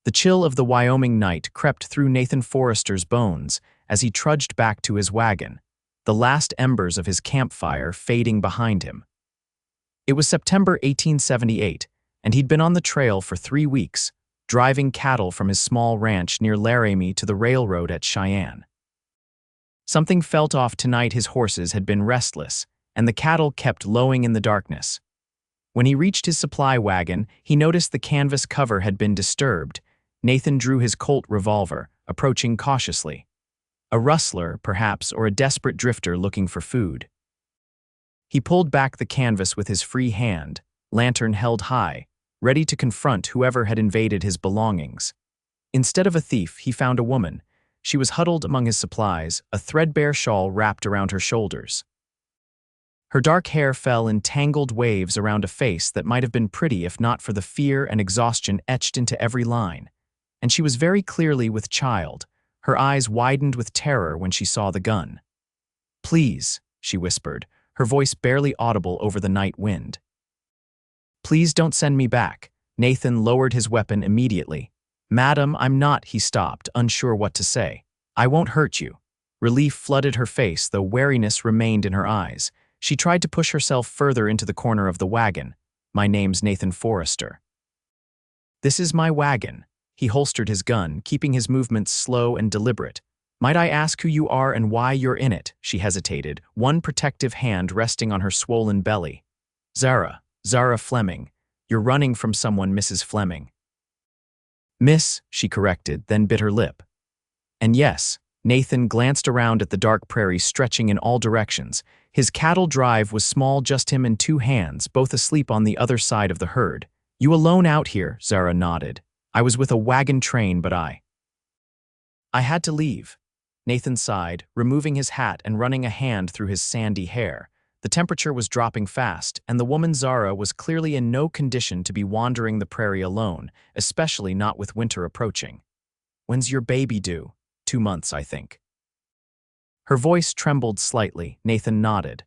The chill of the Wyoming night crept through Nathan Forrester's bones as he trudged back to his wagon, the last embers of his campfire fading behind him. It was September 1878, and he'd been on the trail for 3 weeks, driving cattle from his small ranch near Laramie to the railroad at Cheyenne. Something felt off tonight. His horses had been restless, and the cattle kept lowing in the darkness. When he reached his supply wagon, he noticed the canvas cover had been disturbed. Nathan drew his Colt revolver, approaching cautiously. A rustler, perhaps, or a desperate drifter looking for food. He pulled back the canvas with his free hand, lantern held high, ready to confront whoever had invaded his belongings. Instead of a thief, he found a woman. She was huddled among his supplies, a threadbare shawl wrapped around her shoulders. Her dark hair fell in tangled waves around a face that might have been pretty if not for the fear and exhaustion etched into every line. And she was very clearly with child. Her eyes widened with terror when she saw the gun. "Please," she whispered, her voice barely audible over the night wind. "Please don't send me back." Nathan lowered his weapon immediately. "Madam, I'm not," he stopped, unsure what to say. "I won't hurt you." Relief flooded her face, though wariness remained in her eyes. She tried to push herself further into the corner of the wagon. "My name's Nathan Forrester." "This is my wagon." He holstered his gun, keeping his movements slow and deliberate. "Might I ask who you are and why you're in it?" She hesitated, one protective hand resting on her swollen belly. Zara Fleming. You're running from someone, Mrs. Fleming." "Miss," she corrected, then bit her lip. "And yes." Nathan glanced around at the dark prairie stretching in all directions. His cattle drive was small, just him and 2 hands, both asleep on the other side of the herd. "You alone out here?" Zara nodded. "I was with a wagon train, but I had to leave." Nathan sighed, removing his hat and running a hand through his sandy hair. The temperature was dropping fast, and the woman Zara was clearly in no condition to be wandering the prairie alone, especially not with winter approaching. "When's your baby due?" 2 months, I think." Her voice trembled slightly. Nathan nodded.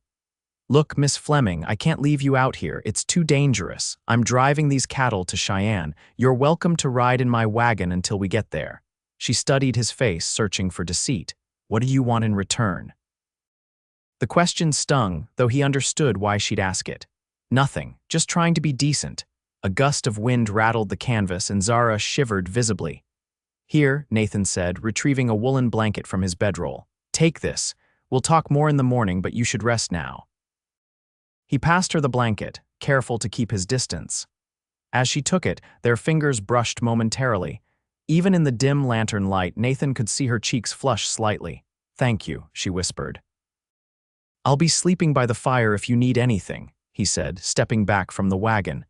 "Look, Miss Fleming, I can't leave you out here. It's too dangerous. I'm driving these cattle to Cheyenne. You're welcome to ride in my wagon until we get there." She studied his face, searching for deceit. "What do you want in return?" The question stung, though he understood why she'd ask it. "Nothing, just trying to be decent." A gust of wind rattled the canvas and Zara shivered visibly. "Here," Nathan said, retrieving a woolen blanket from his bedroll. "Take this. We'll talk more in the morning, but you should rest now." He passed her the blanket, careful to keep his distance. As she took it, their fingers brushed momentarily. Even in the dim lantern light, Nathan could see her cheeks flush slightly. "Thank you," she whispered. "I'll be sleeping by the fire if you need anything," he said, stepping back from the wagon.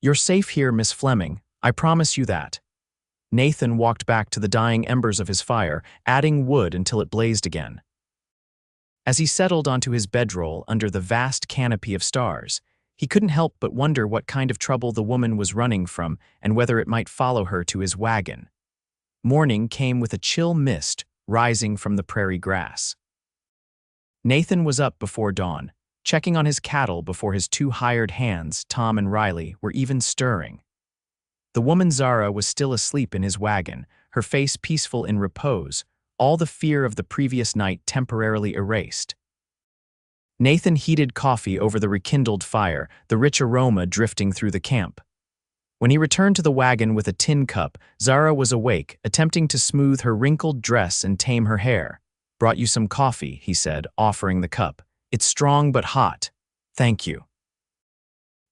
"You're safe here, Miss Fleming. I promise you that." Nathan walked back to the dying embers of his fire, adding wood until it blazed again. As he settled onto his bedroll under the vast canopy of stars, he couldn't help but wonder what kind of trouble the woman was running from and whether it might follow her to his wagon. Morning came with a chill mist rising from the prairie grass. Nathan was up before dawn, checking on his cattle before his 2 hired hands, Tom and Riley, were even stirring. The woman Zara was still asleep in his wagon, her face peaceful in repose, all the fear of the previous night temporarily erased. Nathan heated coffee over the rekindled fire, the rich aroma drifting through the camp. When he returned to the wagon with a tin cup, Zara was awake, attempting to smooth her wrinkled dress and tame her hair. "Brought you some coffee," he said, offering the cup. "It's strong but hot." "Thank you."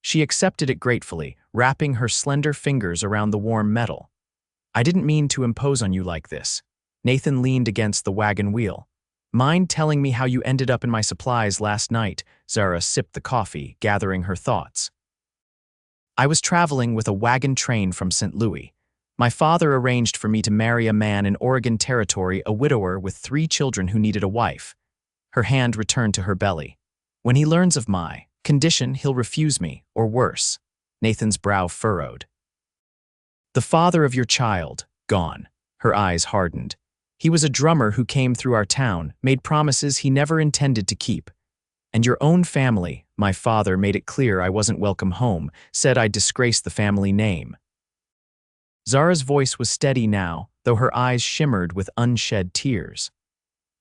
She accepted it gratefully, wrapping her slender fingers around the warm metal. "I didn't mean to impose on you like this." Nathan leaned against the wagon wheel. "Mind telling me how you ended up in my supplies last night?" Zara sipped the coffee, gathering her thoughts. "I was traveling with a wagon train from St. Louis. My father arranged for me to marry a man in Oregon Territory, a widower with 3 children who needed a wife." Her hand returned to her belly. "When he learns of my condition, he'll refuse me, or worse." Nathan's brow furrowed. "The father of your child, gone." Her eyes hardened. "He was a drummer who came through our town, made promises he never intended to keep. And your own family, my father made it clear I wasn't welcome home, said I'd disgrace the family name." Zara's voice was steady now, though her eyes shimmered with unshed tears.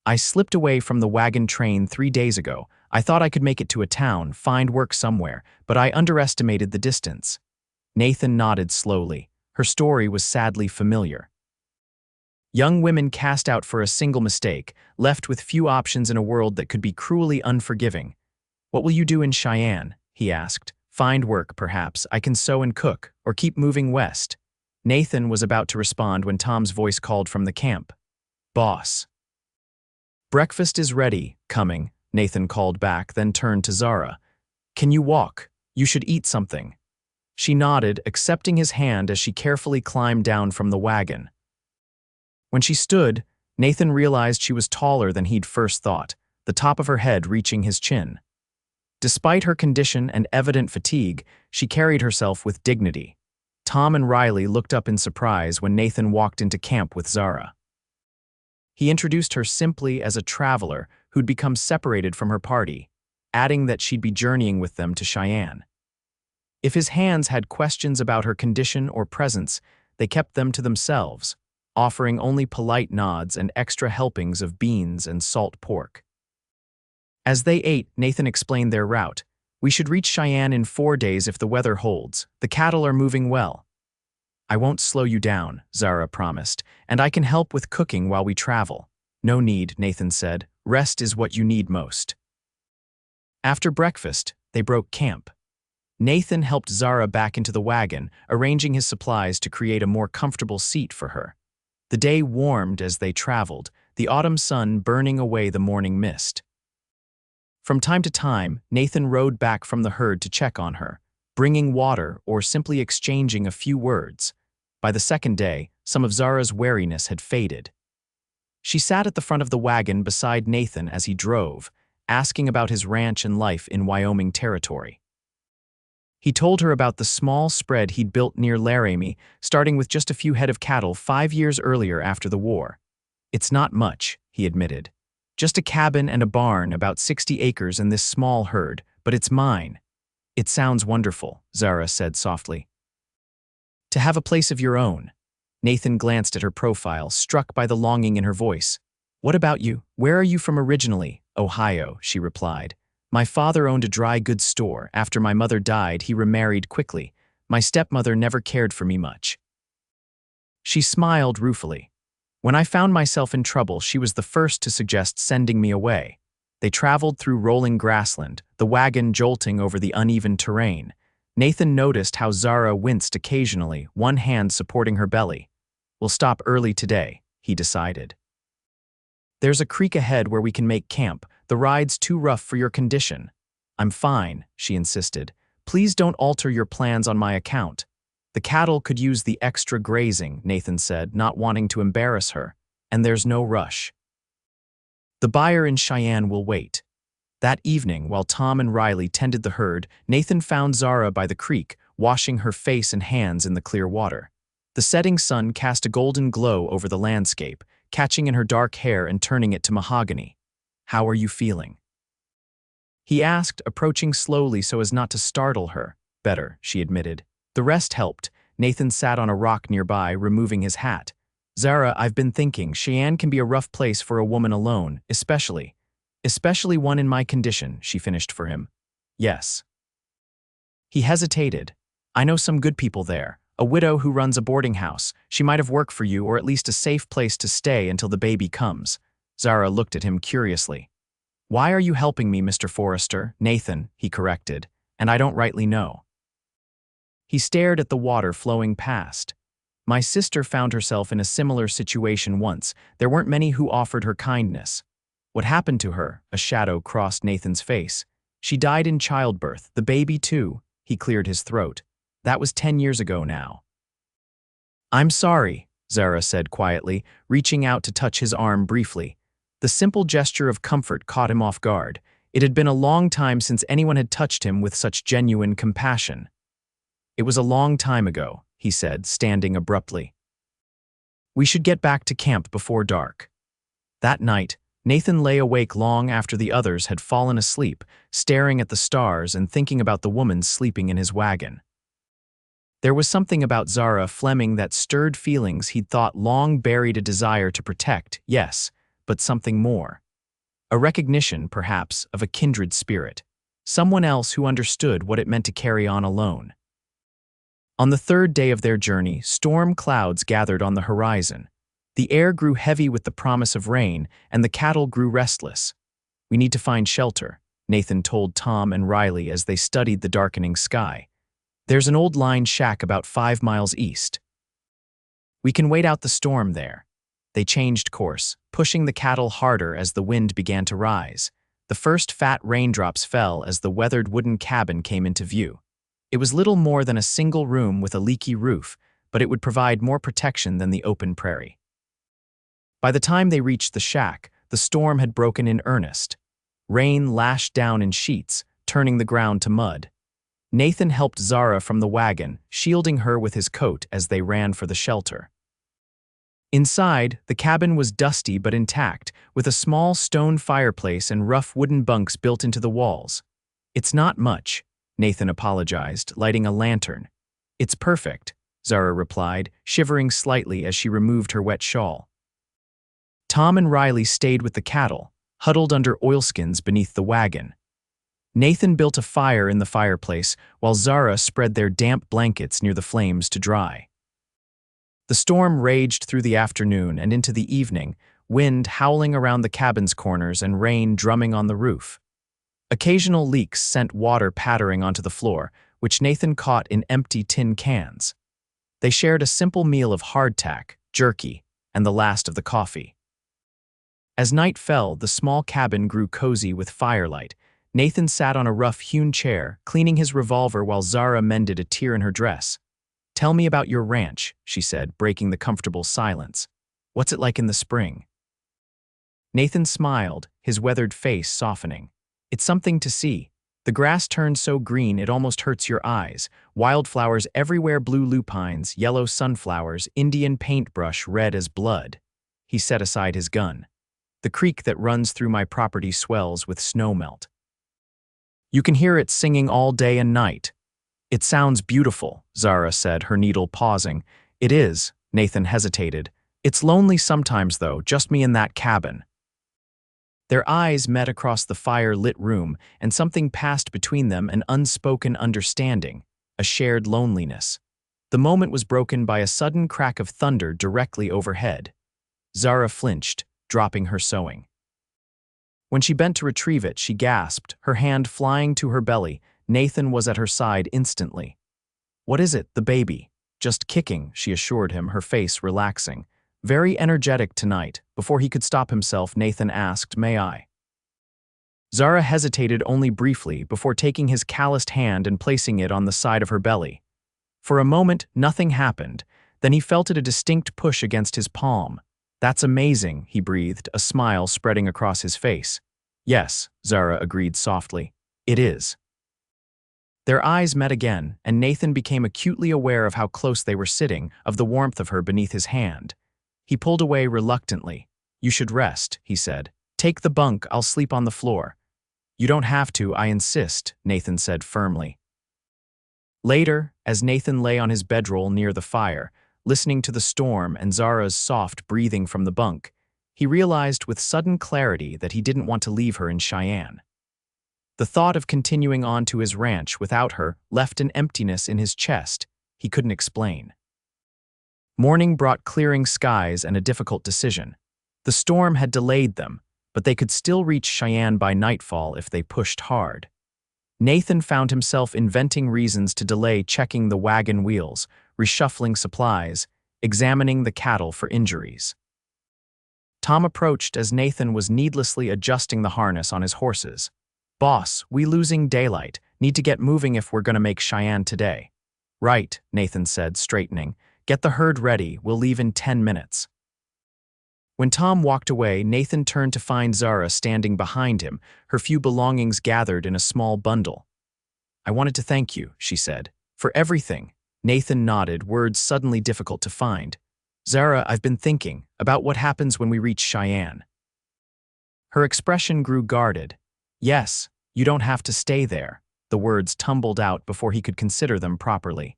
I slipped away from the wagon train 3 days ago. I thought I could make it to a town, find work somewhere, but I underestimated the distance. Nathan nodded slowly. Her story was sadly familiar. Young women cast out for a single mistake, left with few options in a world that could be cruelly unforgiving. "What will you do in Cheyenne?" he asked. "Find work, perhaps. I can sew and cook, or keep moving west." Nathan was about to respond when Tom's voice called from the camp. "Boss." "Breakfast is ready, coming," Nathan called back, then turned to Zara. "Can you walk? You should eat something." She nodded, accepting his hand as she carefully climbed down from the wagon. When she stood, Nathan realized she was taller than he'd first thought, the top of her head reaching his chin. Despite her condition and evident fatigue, she carried herself with dignity. Tom and Riley looked up in surprise when Nathan walked into camp with Zara. He introduced her simply as a traveler who'd become separated from her party, adding that she'd be journeying with them to Cheyenne. If his hands had questions about her condition or presence, they kept them to themselves, offering only polite nods and extra helpings of beans and salt pork. As they ate, Nathan explained their route. "We should reach Cheyenne in 4 days if the weather holds. The cattle are moving well." "I won't slow you down," Zara promised, "and I can help with cooking while we travel." "No need," Nathan said. "Rest is what you need most." After breakfast, they broke camp. Nathan helped Zara back into the wagon, arranging his supplies to create a more comfortable seat for her. The day warmed as they traveled, the autumn sun burning away the morning mist. From time to time, Nathan rode back from the herd to check on her, bringing water or simply exchanging a few words. By the second day, some of Zara's wariness had faded. She sat at the front of the wagon beside Nathan as he drove, asking about his ranch and life in Wyoming territory. He told her about the small spread he'd built near Laramie, starting with just a few head of cattle 5 years earlier after the war. "It's not much," he admitted. "Just a cabin and a barn, about 60 acres and this small herd, but it's mine." "It sounds wonderful," Zara said softly. "To have a place of your own." Nathan glanced at her profile, struck by the longing in her voice. "What about you? Where are you from originally?" "Ohio," she replied. "My father owned a dry goods store. After my mother died, he remarried quickly. My stepmother never cared for me much." She smiled ruefully. "When I found myself in trouble, she was the first to suggest sending me away." They traveled through rolling grassland, the wagon jolting over the uneven terrain. Nathan noticed how Zara winced occasionally, one hand supporting her belly. "We'll stop early today," he decided. "There's a creek ahead where we can make camp. The ride's too rough for your condition." "I'm fine," she insisted. "Please don't alter your plans on my account." "The cattle could use the extra grazing," Nathan said, not wanting to embarrass her. "And there's no rush. The buyer in Cheyenne will wait." That evening, while Tom and Riley tended the herd, Nathan found Zara by the creek, washing her face and hands in the clear water. The setting sun cast a golden glow over the landscape, catching in her dark hair and turning it to mahogany. "How are you feeling?" he asked, approaching slowly so as not to startle her. "Better," she admitted. The rest helped. Nathan sat on a rock nearby, removing his hat. "Zara, I've been thinking, Cheyenne can be a rough place for a woman alone, especially one in my condition," she finished for him. "Yes." He hesitated. "I know some good people there. A widow who runs a boarding house. She might have work for you, or at least a safe place to stay until the baby comes." Zara looked at him curiously. "Why are you helping me, Mr. Forrester?" "Nathan," he corrected, "and I don't rightly know." He stared at the water flowing past. "My sister found herself in a similar situation once. There weren't many who offered her kindness." "What happened to her?" A shadow crossed Nathan's face. "She died in childbirth. The baby, too." He cleared his throat. "That was 10 years ago now." "I'm sorry," Zara said quietly, reaching out to touch his arm briefly. The simple gesture of comfort caught him off guard. It had been a long time since anyone had touched him with such genuine compassion. "It was a long time ago," he said, standing abruptly. "We should get back to camp before dark." That night, Nathan lay awake long after the others had fallen asleep, staring at the stars and thinking about the woman sleeping in his wagon. There was something about Zara Fleming that stirred feelings he'd thought long buried, a desire to protect, yes, but something more. A recognition, perhaps, of a kindred spirit. Someone else who understood what it meant to carry on alone. On the third day of their journey, storm clouds gathered on the horizon. The air grew heavy with the promise of rain, and the cattle grew restless. "We need to find shelter," Nathan told Tom and Riley as they studied the darkening sky. "There's an old line shack about 5 miles east. We can wait out the storm there." They changed course, pushing the cattle harder as the wind began to rise. The first fat raindrops fell as the weathered wooden cabin came into view. It was little more than a single room with a leaky roof, but it would provide more protection than the open prairie. By the time they reached the shack, the storm had broken in earnest. Rain lashed down in sheets, turning the ground to mud. Nathan helped Zara from the wagon, shielding her with his coat as they ran for the shelter. Inside, the cabin was dusty but intact, with a small stone fireplace and rough wooden bunks built into the walls. "It's not much," Nathan apologized, lighting a lantern. "It's perfect," Zara replied, shivering slightly as she removed her wet shawl. Tom and Riley stayed with the cattle, huddled under oilskins beneath the wagon. Nathan built a fire in the fireplace while Zara spread their damp blankets near the flames to dry. The storm raged through the afternoon and into the evening, wind howling around the cabin's corners and rain drumming on the roof. Occasional leaks sent water pattering onto the floor, which Nathan caught in empty tin cans. They shared a simple meal of hardtack, jerky, and the last of the coffee. As night fell, the small cabin grew cozy with firelight. Nathan sat on a rough-hewn chair, cleaning his revolver while Zara mended a tear in her dress. "Tell me about your ranch," she said, breaking the comfortable silence. "What's it like in the spring?" Nathan smiled, his weathered face softening. "It's something to see. The grass turns so green it almost hurts your eyes. Wildflowers everywhere, blue lupines, yellow sunflowers, Indian paintbrush red as blood." He set aside his gun. "The creek that runs through my property swells with snowmelt. You can hear it singing all day and night." "It sounds beautiful," Zara said, her needle pausing. "It is," Nathan hesitated. "It's lonely sometimes, though, just me in that cabin." Their eyes met across the fire-lit room, and something passed between them, an unspoken understanding, a shared loneliness. The moment was broken by a sudden crack of thunder directly overhead. Zara flinched, dropping her sewing. When she bent to retrieve it, she gasped, her hand flying to her belly. Nathan was at her side instantly. "What is it, the baby?" "Just kicking," she assured him, her face relaxing. "Very energetic tonight." Before he could stop himself, Nathan asked, "May I?" Zara hesitated only briefly before taking his calloused hand and placing it on the side of her belly. For a moment, nothing happened. Then he felt it, a distinct push against his palm. "That's amazing," he breathed, a smile spreading across his face. "Yes," Zara agreed softly. "It is." Their eyes met again, and Nathan became acutely aware of how close they were sitting, of the warmth of her beneath his hand. He pulled away reluctantly. "You should rest," he said. "Take the bunk, I'll sleep on the floor." "You don't have to, I insist," Nathan said firmly. Later, as Nathan lay on his bedroll near the fire, listening to the storm and Zara's soft breathing from the bunk, he realized with sudden clarity that he didn't want to leave her in Cheyenne. The thought of continuing on to his ranch without her left an emptiness in his chest he couldn't explain. Morning brought clearing skies and a difficult decision. The storm had delayed them, but they could still reach Cheyenne by nightfall if they pushed hard. Nathan found himself inventing reasons to delay, checking the wagon wheels, reshuffling supplies, examining the cattle for injuries. Tom approached as Nathan was needlessly adjusting the harness on his horses. "Boss, we losing daylight. Need to get moving if we're gonna make Cheyenne today." "Right," Nathan said, straightening. "Get the herd ready, we'll leave in 10 minutes. When Tom walked away, Nathan turned to find Zara standing behind him, her few belongings gathered in a small bundle. "I wanted to thank you," she said. "For everything." Nathan nodded, words suddenly difficult to find. "Zara, I've been thinking about what happens when we reach Cheyenne." Her expression grew guarded. "Yes, you don't have to stay there." The words tumbled out before he could consider them properly.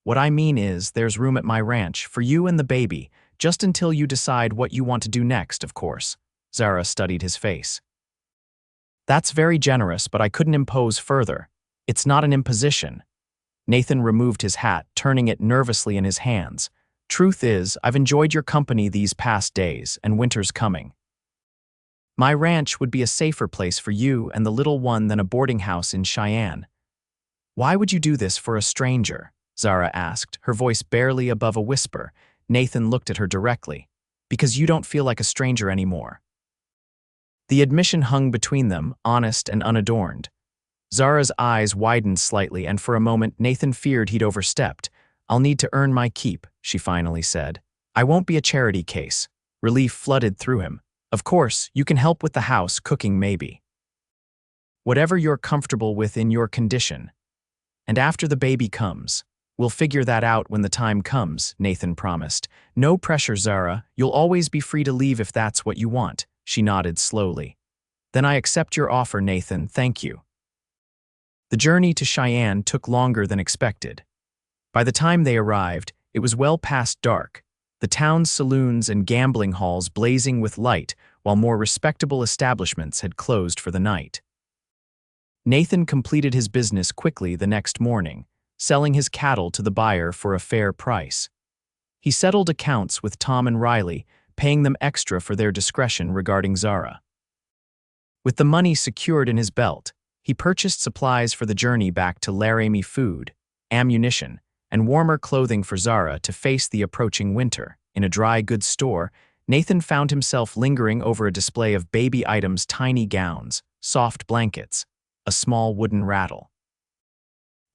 What I mean is, there's room at my ranch for you and the baby, just until you decide what you want to do next, of course. Zara studied his face. That's very generous, but I couldn't impose further. It's not an imposition. Nathan removed his hat, turning it nervously in his hands. Truth is, I've enjoyed your company these past days, and winter's coming. My ranch would be a safer place for you and the little one than a boarding house in Cheyenne. Why would you do this for a stranger? Zara asked, her voice barely above a whisper. Nathan looked at her directly. Because you don't feel like a stranger anymore. The admission hung between them, honest and unadorned. Zara's eyes widened slightly, and for a moment Nathan feared he'd overstepped. I'll need to earn my keep, she finally said. I won't be a charity case. Relief flooded through him. Of course, you can help with the house, cooking maybe. Whatever you're comfortable with in your condition. And after the baby comes, we'll figure that out when the time comes, Nathan promised. No pressure, Zara. You'll always be free to leave if that's what you want. She nodded slowly. Then I accept your offer, Nathan, thank you. The journey to Cheyenne took longer than expected. By the time they arrived, it was well past dark, the town's saloons and gambling halls blazing with light, while more respectable establishments had closed for the night. Nathan completed his business quickly the next morning, selling his cattle to the buyer for a fair price. He settled accounts with Tom and Riley, paying them extra for their discretion regarding Zara. With the money secured in his belt, he purchased supplies for the journey back to Laramie, food, ammunition, and warmer clothing for Zara to face the approaching winter. In a dry goods store, Nathan found himself lingering over a display of baby items, tiny gowns, soft blankets, a small wooden rattle.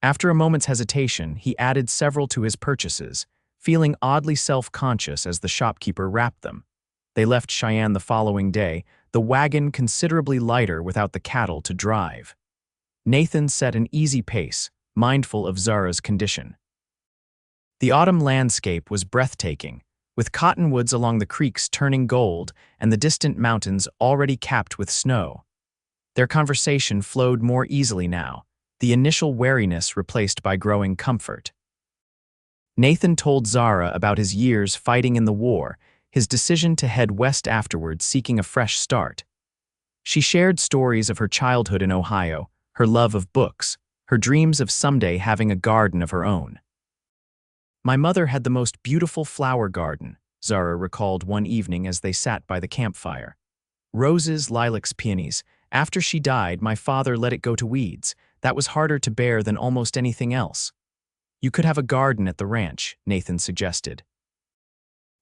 After a moment's hesitation, he added several to his purchases, feeling oddly self-conscious as the shopkeeper wrapped them. They left Cheyenne the following day, the wagon considerably lighter without the cattle to drive. Nathan set an easy pace, mindful of Zara's condition. The autumn landscape was breathtaking, with cottonwoods along the creeks turning gold and the distant mountains already capped with snow. Their conversation flowed more easily now, the initial wariness replaced by growing comfort. Nathan told Zara about his years fighting in the war, his decision to head west afterward seeking a fresh start. She shared stories of her childhood in Ohio, her love of books, her dreams of someday having a garden of her own. My mother had the most beautiful flower garden, Zara recalled one evening as they sat by the campfire. Roses, lilacs, peonies. After she died, my father let it go to weeds. That was harder to bear than almost anything else. You could have a garden at the ranch, Nathan suggested.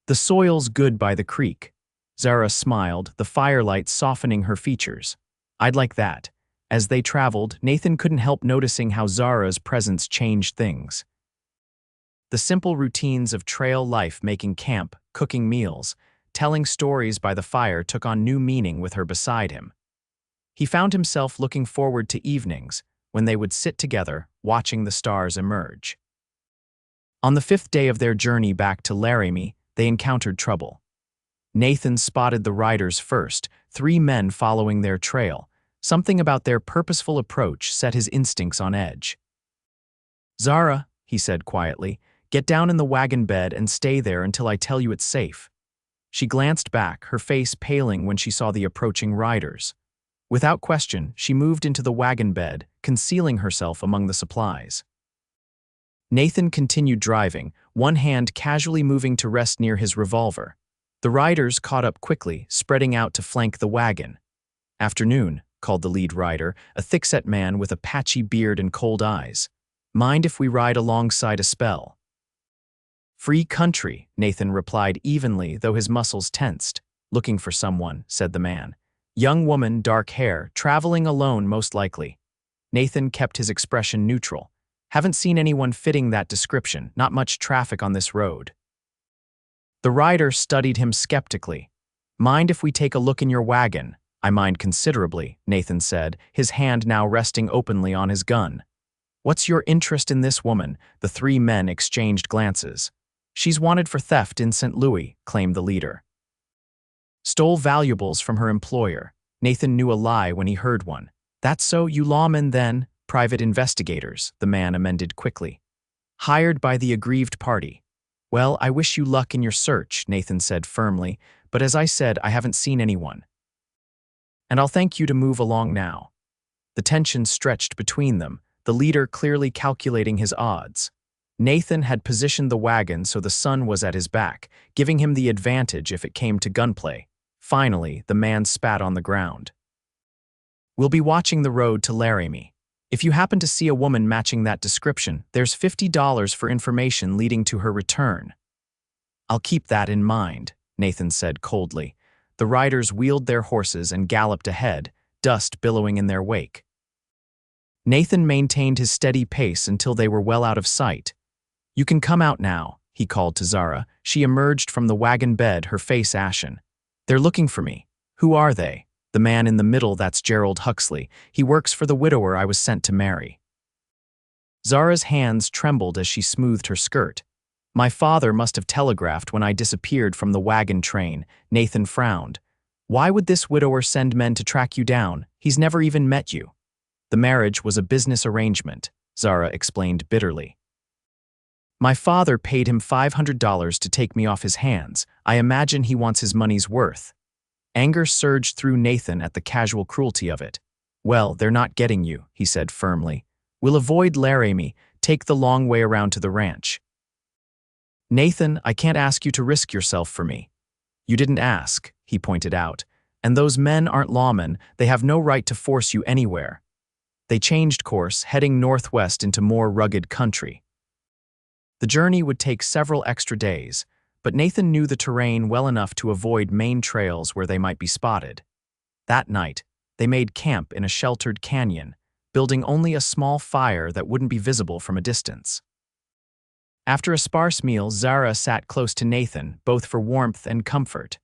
The soil's good by the creek. Zara smiled, the firelight softening her features. I'd like that. As they traveled, Nathan couldn't help noticing how Zara's presence changed things. The simple routines of trail life, making camp, cooking meals, telling stories by the fire took on new meaning with her beside him. He found himself looking forward to evenings, when they would sit together, watching the stars emerge. On the 5th day of their journey back to Laramie, they encountered trouble. Nathan spotted the riders first, 3 men following their trail. Something about their purposeful approach set his instincts on edge. Zara, he said quietly, get down in the wagon bed and stay there until I tell you it's safe. She glanced back, her face paling when she saw the approaching riders. Without question, she moved into the wagon bed, concealing herself among the supplies. Nathan continued driving, one hand casually moving to rest near his revolver. The riders caught up quickly, spreading out to flank the wagon. Afternoon, called the lead rider, a thick-set man with a patchy beard and cold eyes. Mind if we ride alongside a spell? Free country, Nathan replied evenly, though his muscles tensed. Looking for someone, said the man. Young woman, dark hair, traveling alone most likely. Nathan kept his expression neutral. Haven't seen anyone fitting that description, not much traffic on this road. The rider studied him skeptically. Mind if we take a look in your wagon? I mind considerably, Nathan said, his hand now resting openly on his gun. What's your interest in this woman? The 3 men exchanged glances. She's wanted for theft in St. Louis, claimed the leader. Stole valuables from her employer. Nathan knew a lie when he heard one. That's so, you lawmen then? Private investigators, the man amended quickly. Hired by the aggrieved party. Well, I wish you luck in your search, Nathan said firmly, but as I said, I haven't seen anyone. And I'll thank you to move along now. The tension stretched between them, the leader clearly calculating his odds. Nathan had positioned the wagon so the sun was at his back, giving him the advantage if it came to gunplay. Finally, the man spat on the ground. We'll be watching the road to Laramie. If you happen to see a woman matching that description, there's $50 for information leading to her return. I'll keep that in mind, Nathan said coldly. The riders wheeled their horses and galloped ahead, dust billowing in their wake. Nathan maintained his steady pace until they were well out of sight. You can come out now, he called to Zara. She emerged from the wagon bed, her face ashen. They're looking for me. Who are they? The man in the middle, that's Gerald Huxley. He works for the widower I was sent to marry. Zara's hands trembled as she smoothed her skirt. My father must have telegraphed when I disappeared from the wagon train. Nathan frowned. Why would this widower send men to track you down? He's never even met you. The marriage was a business arrangement, Zara explained bitterly. My father paid him $500 to take me off his hands. I imagine he wants his money's worth. Anger surged through Nathan at the casual cruelty of it. Well, they're not getting you, he said firmly. We'll avoid Laramie, take the long way around to the ranch. Nathan, I can't ask you to risk yourself for me. You didn't ask, he pointed out. And those men aren't lawmen, they have no right to force you anywhere. They changed course, heading northwest into more rugged country. The journey would take several extra days, but Nathan knew the terrain well enough to avoid main trails where they might be spotted. That night, they made camp in a sheltered canyon, building only a small fire that wouldn't be visible from a distance. After a sparse meal, Zara sat close to Nathan, both for warmth and comfort.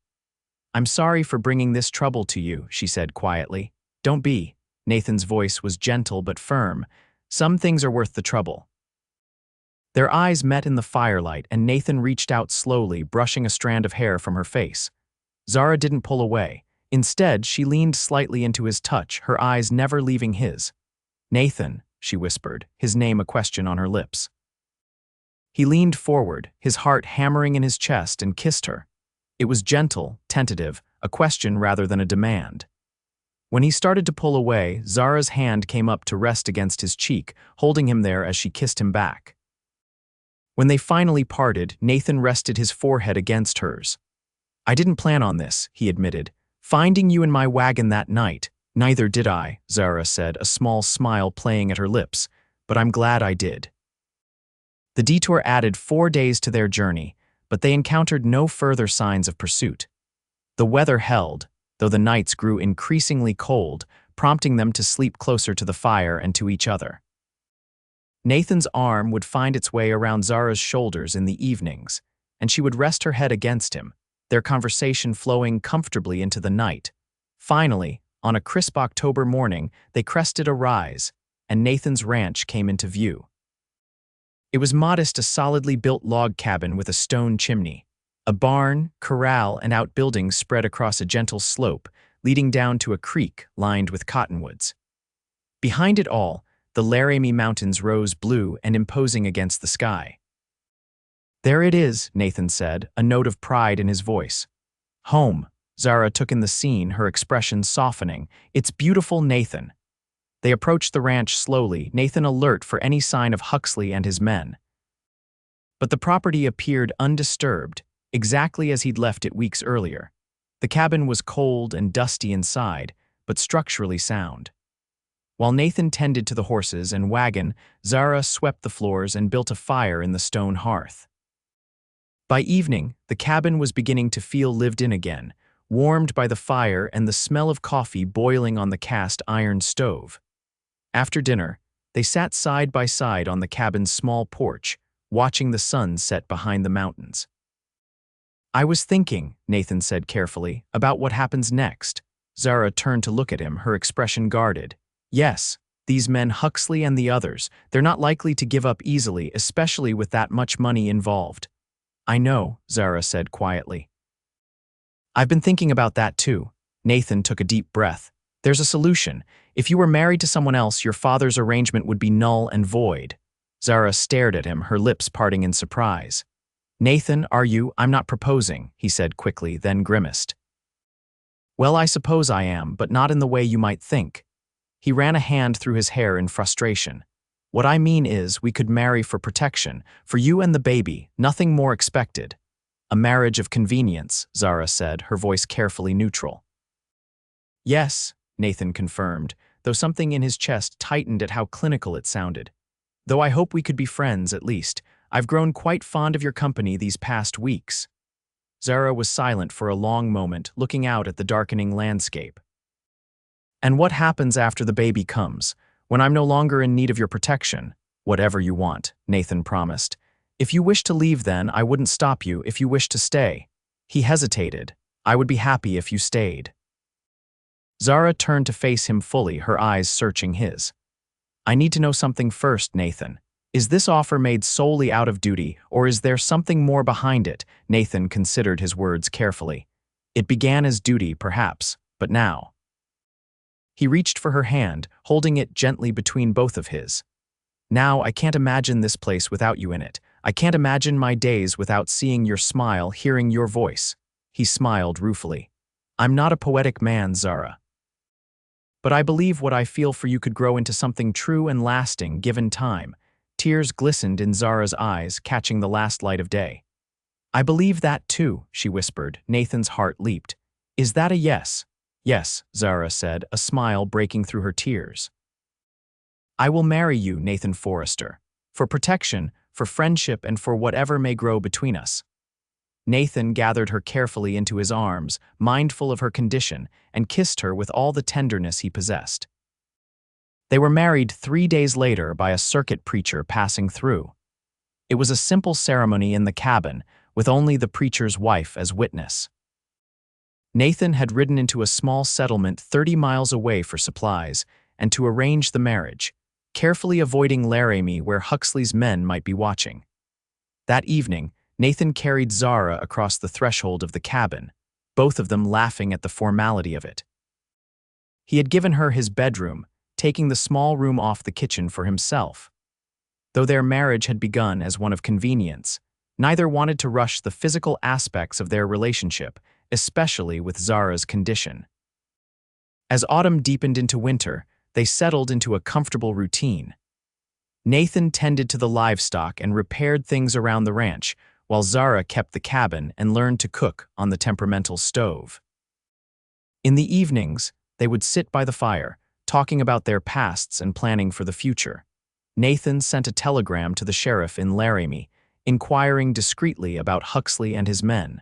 I'm sorry for bringing this trouble to you, she said quietly. Don't be. Nathan's voice was gentle but firm. Some things are worth the trouble. Their eyes met in the firelight, and Nathan reached out slowly, brushing a strand of hair from her face. Zara didn't pull away. Instead, she leaned slightly into his touch, her eyes never leaving his. Nathan, she whispered, his name a question on her lips. He leaned forward, his heart hammering in his chest, and kissed her. It was gentle, tentative, a question rather than a demand. When he started to pull away, Zara's hand came up to rest against his cheek, holding him there as she kissed him back. When they finally parted, Nathan rested his forehead against hers. I didn't plan on this, he admitted. Finding you in my wagon that night. Neither did I, Zara said, a small smile playing at her lips. But I'm glad I did. The detour added 4 days to their journey, but they encountered no further signs of pursuit. The weather held, though the nights grew increasingly cold, prompting them to sleep closer to the fire and to each other. Nathan's arm would find its way around Zara's shoulders in the evenings, and she would rest her head against him, their conversation flowing comfortably into the night. Finally, on a crisp October morning, they crested a rise, and Nathan's ranch came into view. It was modest, a solidly built log cabin with a stone chimney. A barn, corral, and outbuildings spread across a gentle slope, leading down to a creek lined with cottonwoods. Behind it all, the Laramie Mountains rose blue and imposing against the sky. There it is, Nathan said, a note of pride in his voice. Home, Zara took in the scene, her expression softening. It's beautiful, Nathan. They approached the ranch slowly, Nathan alert for any sign of Huxley and his men. But the property appeared undisturbed, exactly as he'd left it weeks earlier. The cabin was cold and dusty inside, but structurally sound. While Nathan tended to the horses and wagon, Zara swept the floors and built a fire in the stone hearth. By evening, the cabin was beginning to feel lived in again, warmed by the fire and the smell of coffee boiling on the cast iron stove. After dinner, they sat side by side on the cabin's small porch, watching the sun set behind the mountains. I was thinking, Nathan said carefully, about what happens next. Zara turned to look at him, her expression guarded. Yes, these men Huxley and the others, they're not likely to give up easily, especially with that much money involved. I know, Zara said quietly. I've been thinking about that too. Nathan took a deep breath. There's a solution. If you were married to someone else, your father's arrangement would be null and void. Zara stared at him, her lips parting in surprise. "Nathan, are you? I'm not proposing," he said quickly, then grimaced. "Well, I suppose I am, but not in the way you might think." He ran a hand through his hair in frustration. "What I mean is, we could marry for protection, for you and the baby, nothing more expected." "A marriage of convenience," Zara said, her voice carefully neutral. "Yes," Nathan confirmed, though something in his chest tightened at how clinical it sounded. "Though I hope we could be friends, at least. I've grown quite fond of your company these past weeks." Zara was silent for a long moment, looking out at the darkening landscape. "And what happens after the baby comes? When I'm no longer in need of your protection?" "Whatever you want," Nathan promised. "If you wish to leave then, I wouldn't stop you if you wish to stay." He hesitated. "I would be happy if you stayed." Zara turned to face him fully, her eyes searching his. "I need to know something first, Nathan. Is this offer made solely out of duty, or is there something more behind it?" Nathan considered his words carefully. "It began as duty, perhaps, but now—" He reached for her hand, holding it gently between both of his. "Now I can't imagine this place without you in it. I can't imagine my days without seeing your smile, hearing your voice." He smiled ruefully. "I'm not a poetic man, Zara. But I believe what I feel for you could grow into something true and lasting, given time." Tears glistened in Zara's eyes, catching the last light of day. "I believe that too," she whispered. Nathan's heart leaped. "Is that a yes?" "Yes," Zara said, a smile breaking through her tears. "I will marry you, Nathan Forrester. For protection, for friendship, and for whatever may grow between us." Nathan gathered her carefully into his arms, mindful of her condition, and kissed her with all the tenderness he possessed. They were married 3 days later by a circuit preacher passing through. It was a simple ceremony in the cabin, with only the preacher's wife as witness. Nathan had ridden into a small settlement 30 miles away for supplies and to arrange the marriage, carefully avoiding Laramie where Huxley's men might be watching. That evening, Nathan carried Zara across the threshold of the cabin, both of them laughing at the formality of it. He had given her his bedroom, taking the small room off the kitchen for himself. Though their marriage had begun as one of convenience, neither wanted to rush the physical aspects of their relationship, especially with Zara's condition. As autumn deepened into winter, they settled into a comfortable routine. Nathan tended to the livestock and repaired things around the ranch, while Zara kept the cabin and learned to cook on the temperamental stove. In the evenings, they would sit by the fire, talking about their pasts and planning for the future. Nathan sent a telegram to the sheriff in Laramie, inquiring discreetly about Huxley and his men.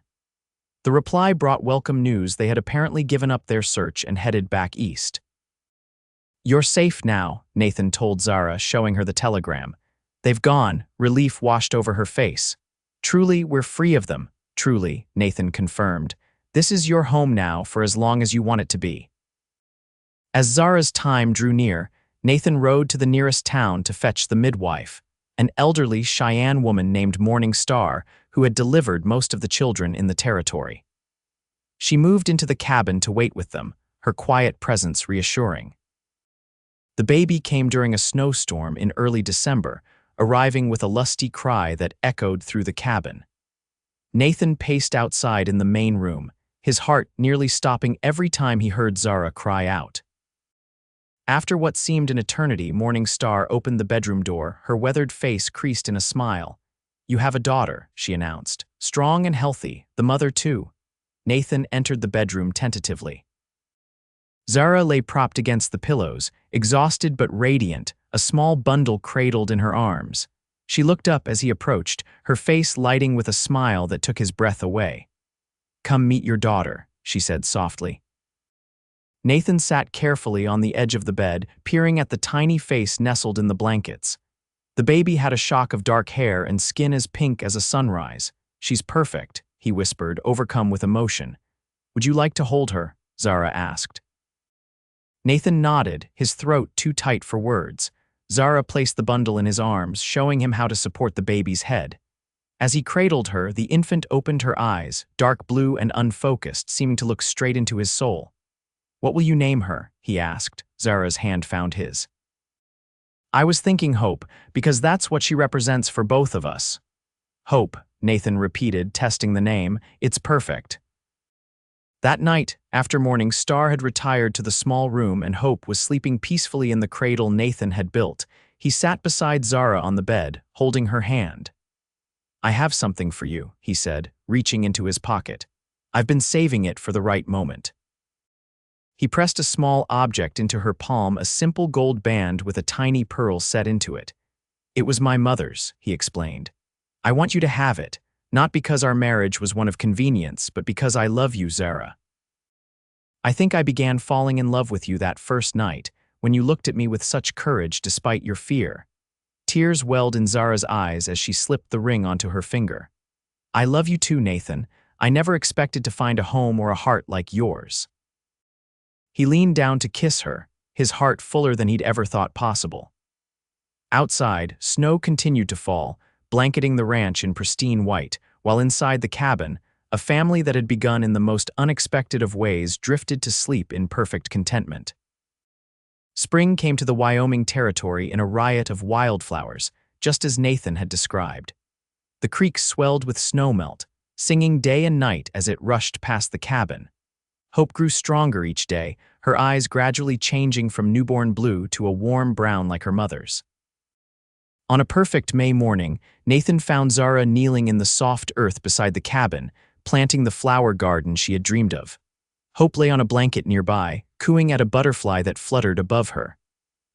The reply brought welcome news. They had apparently given up their search and headed back east. "You're safe now," Nathan told Zara, showing her the telegram. "They've gone." Relief washed over her face. "Truly, we're free of them." "Truly," Nathan confirmed. "This is your home now for as long as you want it to be." As Zara's time drew near, Nathan rode to the nearest town to fetch the midwife, an elderly Cheyenne woman named Morning Star, who had delivered most of the children in the territory. She moved into the cabin to wait with them, her quiet presence reassuring. The baby came during a snowstorm in early December, arriving with a lusty cry that echoed through the cabin. Nathan paced outside in the main room, his heart nearly stopping every time he heard Zara cry out. After what seemed an eternity, Morning Star opened the bedroom door, her weathered face creased in a smile. "You have a daughter," she announced. "Strong and healthy, the mother too." Nathan entered the bedroom tentatively. Zara lay propped against the pillows, exhausted but radiant, a small bundle cradled in her arms. She looked up as he approached, her face lighting with a smile that took his breath away. "Come meet your daughter," she said softly. Nathan sat carefully on the edge of the bed, peering at the tiny face nestled in the blankets. The baby had a shock of dark hair and skin as pink as a sunrise. "She's perfect," he whispered, overcome with emotion. "Would you like to hold her?" Zara asked. Nathan nodded, his throat too tight for words. Zara placed the bundle in his arms, showing him how to support the baby's head. As he cradled her, the infant opened her eyes, dark blue and unfocused, seeming to look straight into his soul. "What will you name her?" he asked. Zara's hand found his. I was thinking Hope, because that's what she represents for both of us. Hope, Nathan repeated, testing the name. It's perfect. That night, after morning, Star had retired to the small room and Hope was sleeping peacefully in the cradle Nathan had built. He sat beside Zara on the bed, holding her hand. I have something for you, he said, reaching into his pocket. I've been saving it for the right moment. He pressed a small object into her palm, a simple gold band with a tiny pearl set into it. It was my mother's, he explained. I want you to have it, not because our marriage was one of convenience, but because I love you, Zara. I think I began falling in love with you that first night, when you looked at me with such courage despite your fear. Tears welled in Zara's eyes as she slipped the ring onto her finger. I love you too, Nathan. I never expected to find a home or a heart like yours. He leaned down to kiss her, his heart fuller than he'd ever thought possible. Outside, snow continued to fall, blanketing the ranch in pristine white, while inside the cabin, a family that had begun in the most unexpected of ways drifted to sleep in perfect contentment. Spring came to the Wyoming territory in a riot of wildflowers, just as Nathan had described. The creek swelled with snowmelt, singing day and night as it rushed past the cabin. Hope grew stronger each day, her eyes gradually changing from newborn blue to a warm brown like her mother's. On a perfect May morning, Nathan found Zara kneeling in the soft earth beside the cabin, planting the flower garden she had dreamed of. Hope lay on a blanket nearby, cooing at a butterfly that fluttered above her.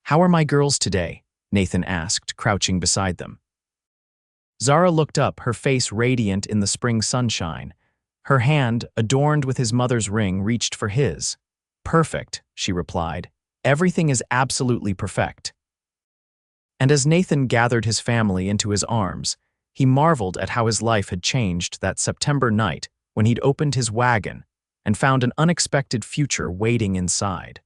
"How are my girls today?" Nathan asked, crouching beside them. Zara looked up, her face radiant in the spring sunshine. Her hand, adorned with his mother's ring, reached for his. "Perfect," she replied. "Everything is absolutely perfect." And as Nathan gathered his family into his arms, he marveled at how his life had changed that September night when he'd opened his wagon and found an unexpected future waiting inside.